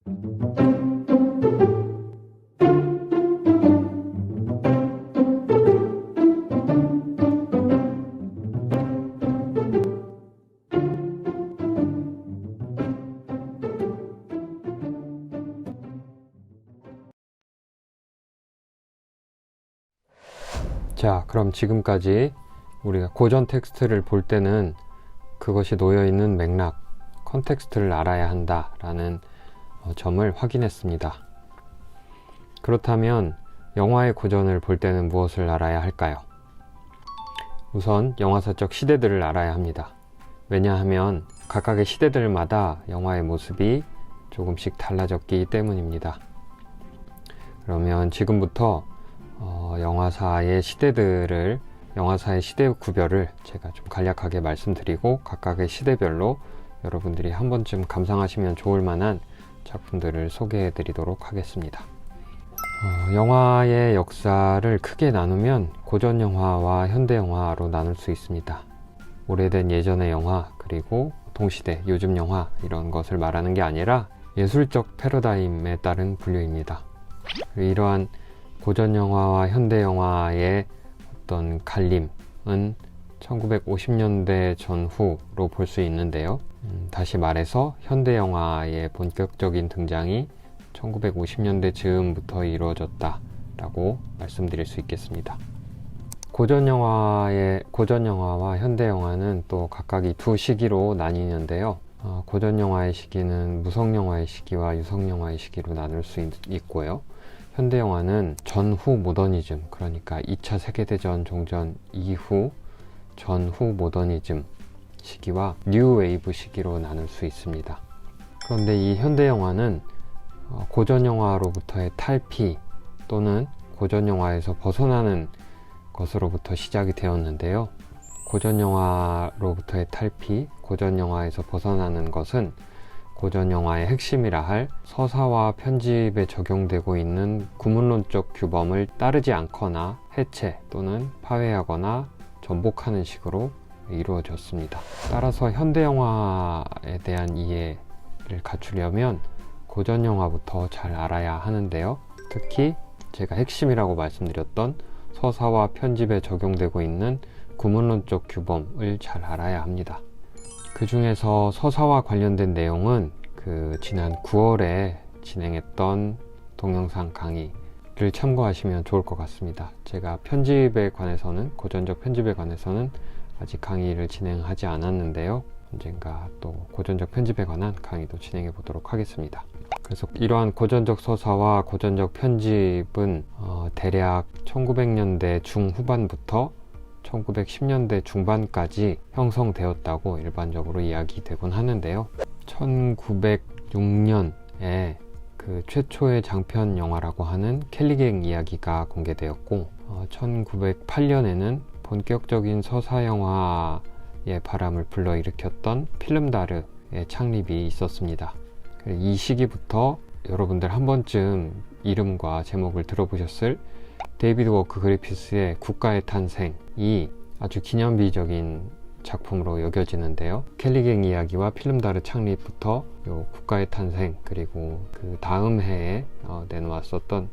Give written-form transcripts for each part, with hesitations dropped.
자, 그럼 지금까지 우리가 고전 텍스트를 볼 때는 그것이 놓여있는 맥락, 컨텍스트를 알아야 한다라는 점을 확인했습니다. 그렇다면 영화의 고전을 볼 때는 무엇을 알아야 할까요? 우선 영화사적 시대들을 알아야 합니다. 왜냐하면 각각의 시대들마다 영화의 모습이 조금씩 달라졌기 때문입니다. 그러면 지금부터 영화사의 시대 구별을 제가 좀 간략하게 말씀드리고 각각의 시대별로 여러분들이 한 번쯤 감상하시면 좋을 만한 작품들을 소개해 드리도록 하겠습니다. 영화의 역사를 크게 나누면 고전 영화와 현대 영화로 나눌 수 있습니다. 오래된 예전의 영화, 그리고 동시대, 요즘 영화 이런 것을 말하는 게 아니라 예술적 패러다임에 따른 분류입니다. 이러한 고전 영화와 현대 영화의 어떤 갈림은 1950년대 전후로 볼 수 있는데요. 다시 말해서 현대 영화의 본격적인 등장이 1950년대 즈음부터 이루어졌다라고 말씀드릴 수 있겠습니다. 고전 영화와 현대 영화는 또 각각이 두 시기로 나뉘는데요. 고전 영화의 시기는 무성 영화의 시기와 유성 영화의 시기로 나눌 수 있고요. 현대 영화는 전후 모더니즘, 그러니까 2차 세계대전 종전 이후 전후 모더니즘 시기와 뉴 웨이브 시기로 나눌 수 있습니다. 그런데 이 현대 영화는 고전 영화로부터의 탈피 또는 고전 영화에서 벗어나는 것으로부터 시작이 되었는데요. 고전 영화로부터의 탈피, 고전 영화에서 벗어나는 것은 고전 영화의 핵심이라 할 서사와 편집에 적용되고 있는 구문론적 규범을 따르지 않거나 해체 또는 파회하거나 전복하는 식으로 이루어졌습니다. 따라서 현대 영화에 대한 이해를 갖추려면 고전 영화부터 잘 알아야 하는데요. 특히 제가 핵심이라고 말씀드렸던 서사와 편집에 적용되고 있는 구문론적 규범을 잘 알아야 합니다. 그 중에서 서사와 관련된 내용은 지난 9월에 진행했던 동영상 강의를 참고하시면 좋을 것 같습니다. 제가 고전적 편집에 관해서는 아직 강의를 진행하지 않았는데요. 언젠가 또 고전적 편집에 관한 강의도 진행해 보도록 하겠습니다. 그래서 이러한 고전적 서사와 고전적 편집은 대략 1900년대 중후반부터 1910년대 중반까지 형성되었다고 일반적으로 이야기되곤 하는데요. 1906년에 최초의 장편 영화라고 하는 켈리갱 이야기가 공개되었고 1908년에는 본격적인 서사 영화의 바람을 불러일으켰던 필름다르의 창립이 있었습니다. 이 시기부터 여러분들 한 번쯤 이름과 제목을 들어보셨을 데이비드 워크 그리피스의 국가의 탄생이 아주 기념비적인 작품으로 여겨지는데요. 켈리갱 이야기와 필름다르 창립부터 국가의 탄생, 그리고 그 다음 해에 내놓았었던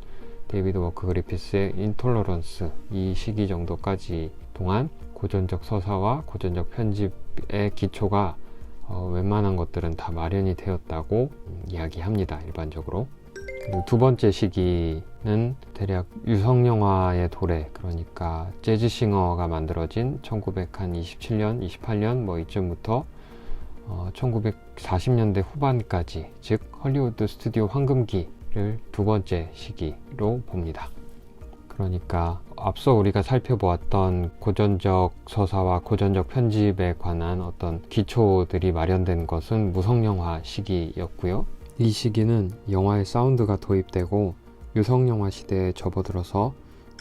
데이비드 워크 그리피스의 인톨러런스, 이 시기 정도까지 동안 고전적 서사와 고전적 편집의 기초가 웬만한 것들은 다 마련이 되었다고 이야기합니다. 일반적으로. 그리고 두 번째 시기는 대략 유성영화의 도래, 그러니까 재즈싱어가 만들어진 1927년, 28년 뭐 이쯤부터 1940년대 후반까지, 즉 헐리우드 스튜디오 황금기를 두 번째 시기로 봅니다. 그러니까 앞서 우리가 살펴보았던 고전적 서사와 고전적 편집에 관한 어떤 기초들이 마련된 것은 무성영화 시기였고요. 이 시기는 영화의 사운드가 도입되고 유성영화 시대에 접어들어서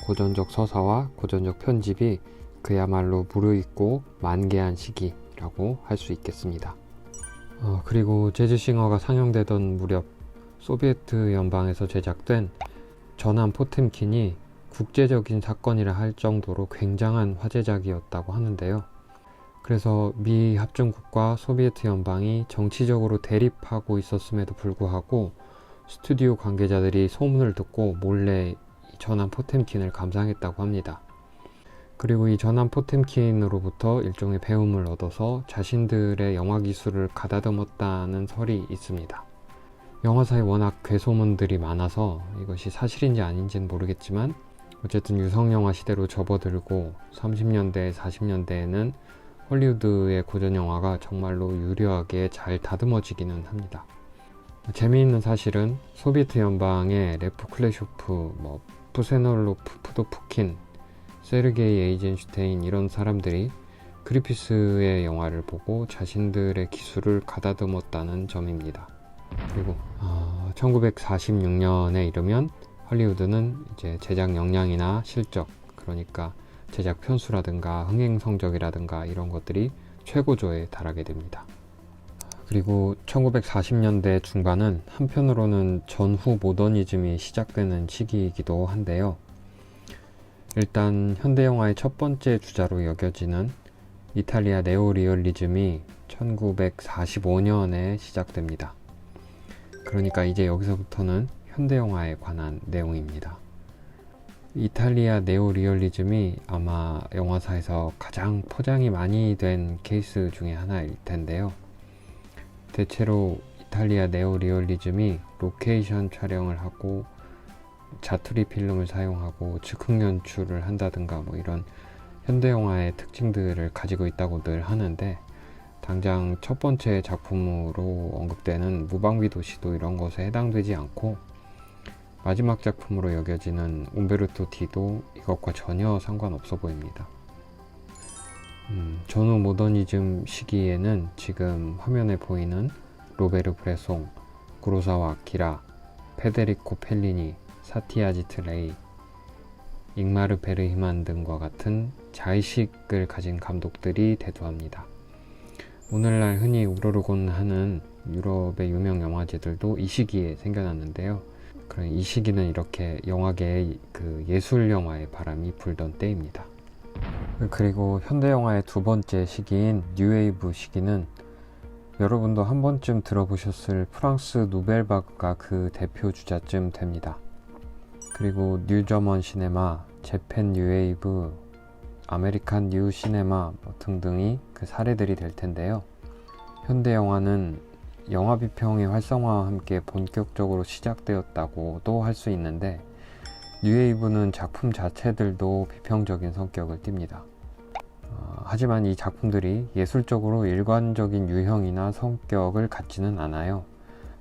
고전적 서사와 고전적 편집이 그야말로 무르익고 만개한 시기라고 할 수 있겠습니다. 그리고 재즈싱어가 상영되던 무렵 소비에트 연방에서 제작된 전함 포템킨이 국제적인 사건이라 할 정도로 굉장한 화제작이었다고 하는데요. 그래서 미 합중국과 소비에트 연방이 정치적으로 대립하고 있었음에도 불구하고 스튜디오 관계자들이 소문을 듣고 몰래 전함 포템킨을 감상했다고 합니다. 그리고 이 전함 포템킨으로부터 일종의 배움을 얻어서 자신들의 영화 기술을 가다듬었다는 설이 있습니다. 영화사에 워낙 괴소문들이 많아서 이것이 사실인지 아닌지는 모르겠지만 어쨌든 유성영화 시대로 접어들고 30년대, 40년대에는 헐리우드의 고전영화가 정말로 유려하게 잘 다듬어지기는 합니다. 재미있는 사실은 소비에트 연방의 레프 클레쇼프, 푸세놀로프 푸도프킨, 세르게이 에이젠슈테인 이런 사람들이 그리피스의 영화를 보고 자신들의 기술을 가다듬었다는 점입니다. 그리고 1946년에 이르면 헐리우드는 이제 제작 역량이나 실적, 그러니까 제작 편수라든가 흥행 성적이라든가 이런 것들이 최고조에 달하게 됩니다. 그리고 1940년대 중반은 한편으로는 전후 모더니즘이 시작되는 시기이기도 한데요. 일단 현대영화의 첫 번째 주자로 여겨지는 이탈리아 네오리얼리즘이 1945년에 시작됩니다. 그러니까 이제 여기서부터는 현대영화에 관한 내용입니다. 이탈리아 네오리얼리즘이 아마 영화사에서 가장 포장이 많이 된 케이스 중에 하나일 텐데요. 대체로 이탈리아 네오리얼리즘이 로케이션 촬영을 하고 자투리 필름을 사용하고 즉흥 연출을 한다든가 이런 현대영화의 특징들을 가지고 있다고 늘 하는데, 당장 첫 번째 작품으로 언급되는 무방비 도시도 이런 것에 해당되지 않고, 마지막 작품으로 여겨지는 움베르토 D도 이것과 전혀 상관없어 보입니다. 전후 모더니즘 시기에는 지금 화면에 보이는 로베르 브레송, 구로사와 아키라, 페데리코 펠리니, 사티아지트 레이, 잉마르 베르히만 등과 같은 자의식을 가진 감독들이 대두합니다. 오늘날 흔히 우러르곤 하는 유럽의 유명 영화제들도 이 시기에 생겨났는데요. 이 시기는 이렇게 영화계의 그 예술 영화의 바람이 불던 때입니다. 그리고 현대영화의 두 번째 시기인 뉴웨이브 시기는 여러분도 한 번쯤 들어보셨을 프랑스 누벨바그가 그 대표 주자쯤 됩니다. 그리고 뉴저먼 시네마, 재팬 뉴웨이브, 아메리칸 뉴 시네마 등등이 그 사례들이 될 텐데요. 현대영화는 영화 비평의 활성화와 함께 본격적으로 시작되었다고도 할 수 있는데, 뉴웨이브는 작품 자체들도 비평적인 성격을 띱니다. 하지만 이 작품들이 예술적으로 일관적인 유형이나 성격을 갖지는 않아요.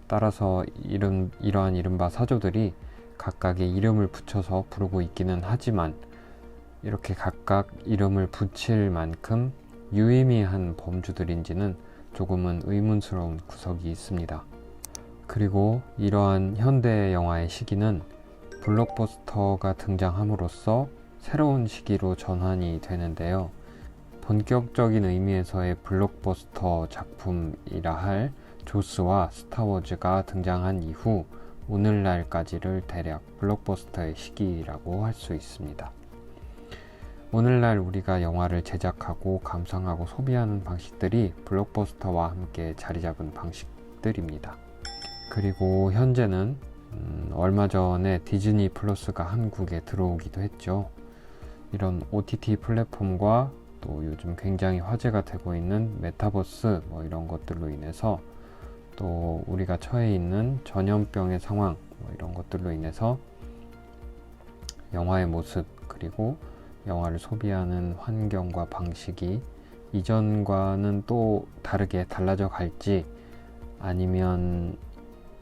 따라서 이러한 이른바 사조들이 각각의 이름을 붙여서 부르고 있기는 하지만, 이렇게 각각 이름을 붙일 만큼 유의미한 범주들인지는 조금은 의문스러운 구석이 있습니다. 그리고 이러한 현대 영화의 시기는 블록버스터가 등장함으로써 새로운 시기로 전환이 되는데요. 본격적인 의미에서의 블록버스터 작품이라 할 조스와 스타워즈가 등장한 이후 오늘날까지를 대략 블록버스터의 시기라고 할 수 있습니다. 오늘날 우리가 영화를 제작하고 감상하고 소비하는 방식들이 블록버스터와 함께 자리 잡은 방식들입니다. 그리고 현재는 얼마 전에 디즈니 플러스가 한국에 들어오기도 했죠. 이런 OTT 플랫폼과 또 요즘 굉장히 화제가 되고 있는 메타버스 이런 것들로 인해서, 또 우리가 처해 있는 전염병의 상황 이런 것들로 인해서 영화의 모습, 그리고 영화를 소비하는 환경과 방식이 이전과는 또 다르게 달라져 갈지, 아니면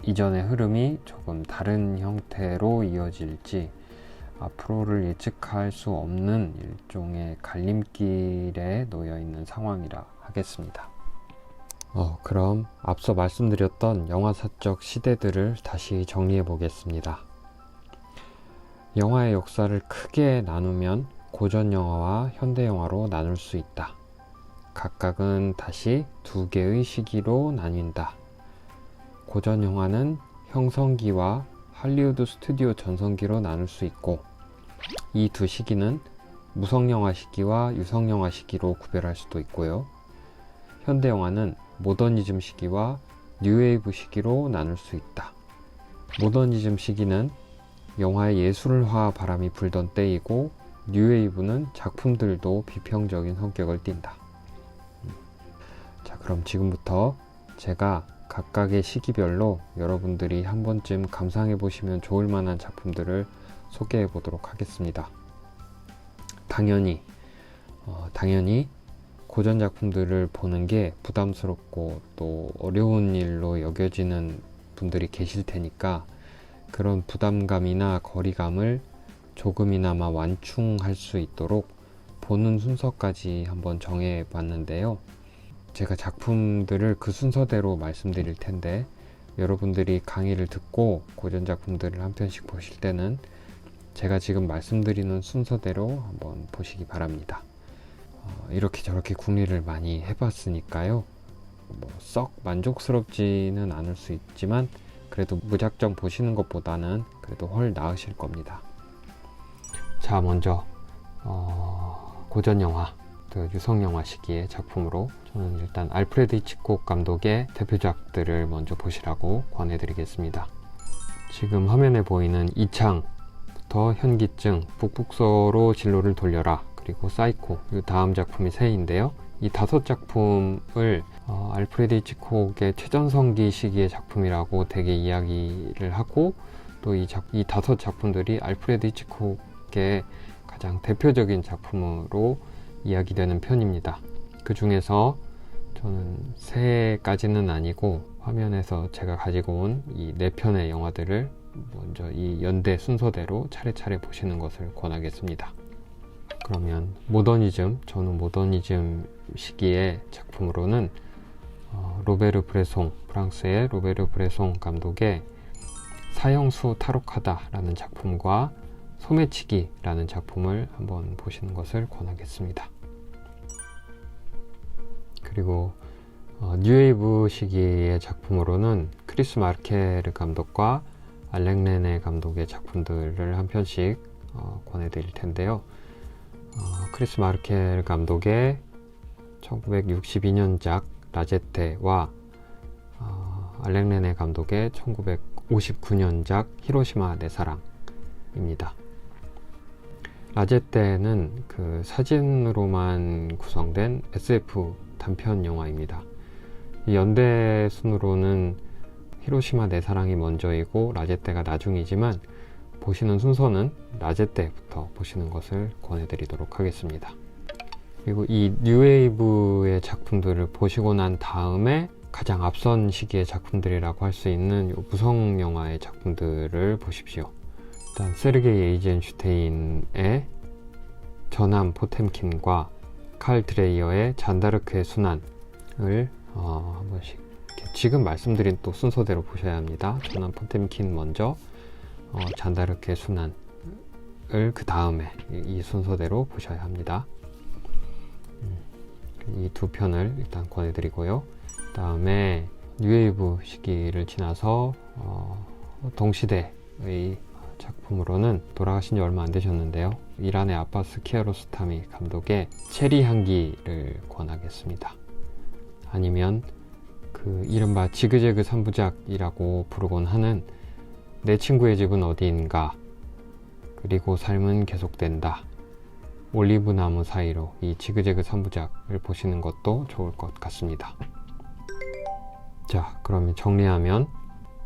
이전의 흐름이 조금 다른 형태로 이어질지 앞으로를 예측할 수 없는 일종의 갈림길에 놓여 있는 상황이라 하겠습니다. 그럼 앞서 말씀드렸던 영화사적 시대들을 다시 정리해 보겠습니다. 영화의 역사를 크게 나누면 고전 영화와 현대 영화로 나눌 수 있다. 각각은 다시 두 개의 시기로 나뉜다. 고전 영화는 형성기와 할리우드 스튜디오 전성기로 나눌 수 있고, 이 두 시기는 무성영화 시기와 유성영화 시기로 구별할 수도 있고요. 현대 영화는 모더니즘 시기와 뉴웨이브 시기로 나눌 수 있다. 모더니즘 시기는 영화의 예술화 바람이 불던 때이고, 뉴웨이브는 작품들도 비평적인 성격을 띈다. 자, 그럼 지금부터 제가 각각의 시기별로 여러분들이 한 번쯤 감상해 보시면 좋을 만한 작품들을 소개해 보도록 하겠습니다. 당연히 고전 작품들을 보는 게 부담스럽고 또 어려운 일로 여겨지는 분들이 계실 테니까, 그런 부담감이나 거리감을 조금이나마 완충할 수 있도록 보는 순서까지 한번 정해 봤는데요. 제가 작품들을 그 순서대로 말씀드릴 텐데, 여러분들이 강의를 듣고 고전 작품들을 한 편씩 보실 때는 제가 지금 말씀드리는 순서대로 한번 보시기 바랍니다. 이렇게 저렇게 궁리를 많이 해봤으니까요, 썩 만족스럽지는 않을 수 있지만 그래도 무작정 보시는 것보다는 그래도 훨 나으실 겁니다. 자, 먼저 고전 영화, 유성 영화 시기의 작품으로 저는 일단 알프레드 히치콕 감독의 대표작들을 먼저 보시라고 권해드리겠습니다. 지금 화면에 보이는 이창부터 현기증, 북북서로 진로를 돌려라, 그리고 사이코, 이 다음 작품이 새인데요. 이 5작품을 알프레드 히치콕의 최전성기 시기의 작품이라고 되게 이야기를 하고, 또 이 5작품들이 알프레드 히치콕의 가장 대표적인 작품으로 이야기되는 편입니다. 그 중에서 저는 3까지는 아니고 화면에서 제가 가지고 온 이 4편의 영화들을 먼저 이 연대 순서대로 차례차례 보시는 것을 권하겠습니다. 그러면 저는 모더니즘 시기의 작품으로는 로베르 브레송, 프랑스의 로베르 브레송 감독의 사형수 탈옥하다라는 작품과 소매치기라는 작품을 한번 보시는 것을 권하겠습니다. 그리고 뉴웨이브 시기의 작품으로는 크리스 마르케르 감독과 알랭 레네 감독의 작품들을 한 편씩 권해드릴 텐데요. 크리스 마르케르 감독의 1962년작 라제테와 알랭 레네 감독의 1959년작 히로시마 내 사랑입니다. 라제테는 그 사진으로만 구성된 SF 단편 영화입니다. 이 연대 순으로는 히로시마 내 사랑이 먼저이고 라제테가 나중이지만, 보시는 순서는 라제테부터 보시는 것을 권해드리도록 하겠습니다. 그리고 이 뉴웨이브의 작품들을 보시고 난 다음에 가장 앞선 시기의 작품들이라고 할 수 있는 무성 영화의 작품들을 보십시오. 일단 세르게이 에이젠슈테인의 저남 포템킨과 칼 드레이어의 잔다르크의 순환을 한 번씩 지금 말씀드린 또 순서대로 보셔야 합니다. 저남 포템킨 먼저, 잔다르크의 순환을 그 다음에 이 순서대로 보셔야 합니다. 이 2편을 일단 권해드리고요. 그 다음에 뉴웨이브 시기를 지나서 동시대의 작품으로는 돌아가신 지 얼마 안 되셨는데요, 이란의 아바스 키아로스타미 감독의 체리 향기를 권하겠습니다. 아니면 그 이른바 지그재그 3부작이라고 부르곤 하는 내 친구의 집은 어디인가, 그리고 삶은 계속된다, 올리브 나무 사이로, 이 지그재그 3부작을 보시는 것도 좋을 것 같습니다. 자, 그러면 정리하면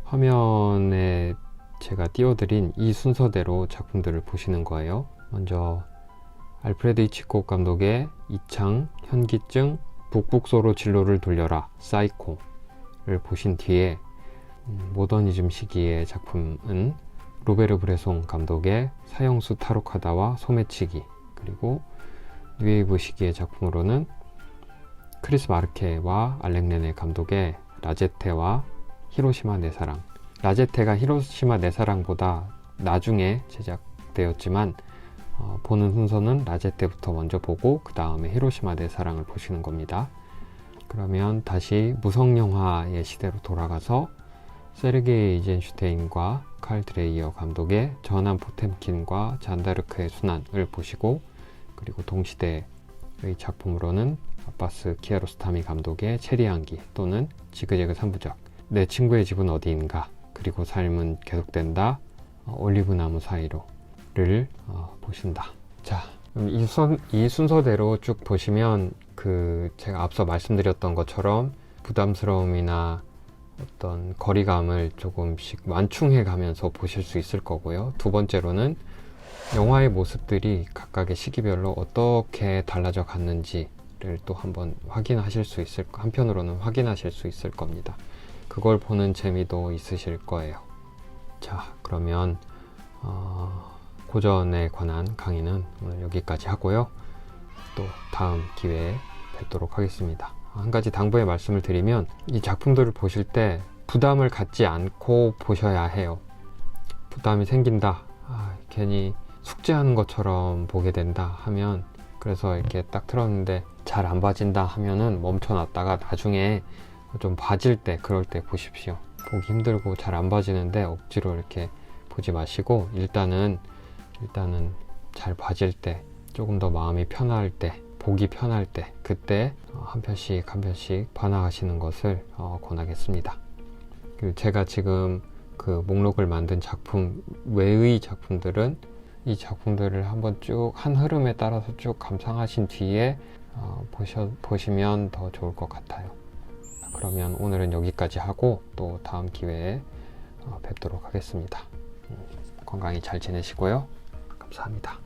화면에 제가 띄워드린 이 순서대로 작품들을 보시는 거예요. 먼저 알프레드 히치콕 감독의 이창, 현기증, 북북서로 진로를 돌려라, 사이코를 보신 뒤에 모더니즘 시기의 작품은 로베르 브레송 감독의 사형수 탈옥하다와 소매치기, 그리고 뉴웨이브 시기의 작품으로는 크리스 마르케와 알랭 레네 감독의 라제테와 히로시마 내 사랑. 라제테가 히로시마 내 사랑보다 나중에 제작되었지만 보는 순서는 라제테부터 먼저 보고 그 다음에 히로시마 내 사랑을 보시는 겁니다. 그러면 다시 무성영화의 시대로 돌아가서 세르게이 에이젠슈테인과 칼 드레이어 감독의 저남 포템킨과 잔다르크의 순환을 보시고, 그리고 동시대의 작품으로는 아바스 키아로스타미 감독의 체리 향기 또는 지그재그 3부작, 내 친구의 집은 어디인가 그리고 삶은 계속된다. 올리브나무 사이로를 보신다. 자, 그럼 이 순서대로 쭉 보시면 제가 앞서 말씀드렸던 것처럼 부담스러움이나 어떤 거리감을 조금씩 완충해 가면서 보실 수 있을 거고요. 두 번째로는 영화의 모습들이 각각의 시기별로 어떻게 달라져 갔는지를 또 한번 한편으로는 확인하실 수 있을 겁니다. 그걸 보는 재미도 있으실 거예요. 자, 그러면 고전에 관한 강의는 오늘 여기까지 하고요. 또 다음 기회에 뵙도록 하겠습니다. 한 가지 당부의 말씀을 드리면 이 작품들을 보실 때 부담을 갖지 않고 보셔야 해요. 부담이 생긴다, 괜히 숙제하는 것처럼 보게 된다 하면, 그래서 이렇게 딱 틀었는데 잘 안 봐진다 하면은 멈춰놨다가 나중에 좀 봐질 때, 그럴 때 보십시오. 보기 힘들고 잘 안 봐지는데 억지로 이렇게 보지 마시고 일단은 잘 봐질 때, 조금 더 마음이 편할 때, 보기 편할 때, 그때 한 편씩 봐나가시는 것을 권하겠습니다. 그리고 제가 지금 그 목록을 만든 작품 외의 작품들은 이 작품들을 한번 쭉 한 흐름에 따라서 쭉 감상하신 뒤에 보시면 더 좋을 것 같아요. 그러면 오늘은 여기까지 하고 또 다음 기회에 뵙도록 하겠습니다. 건강히 잘 지내시고요. 감사합니다.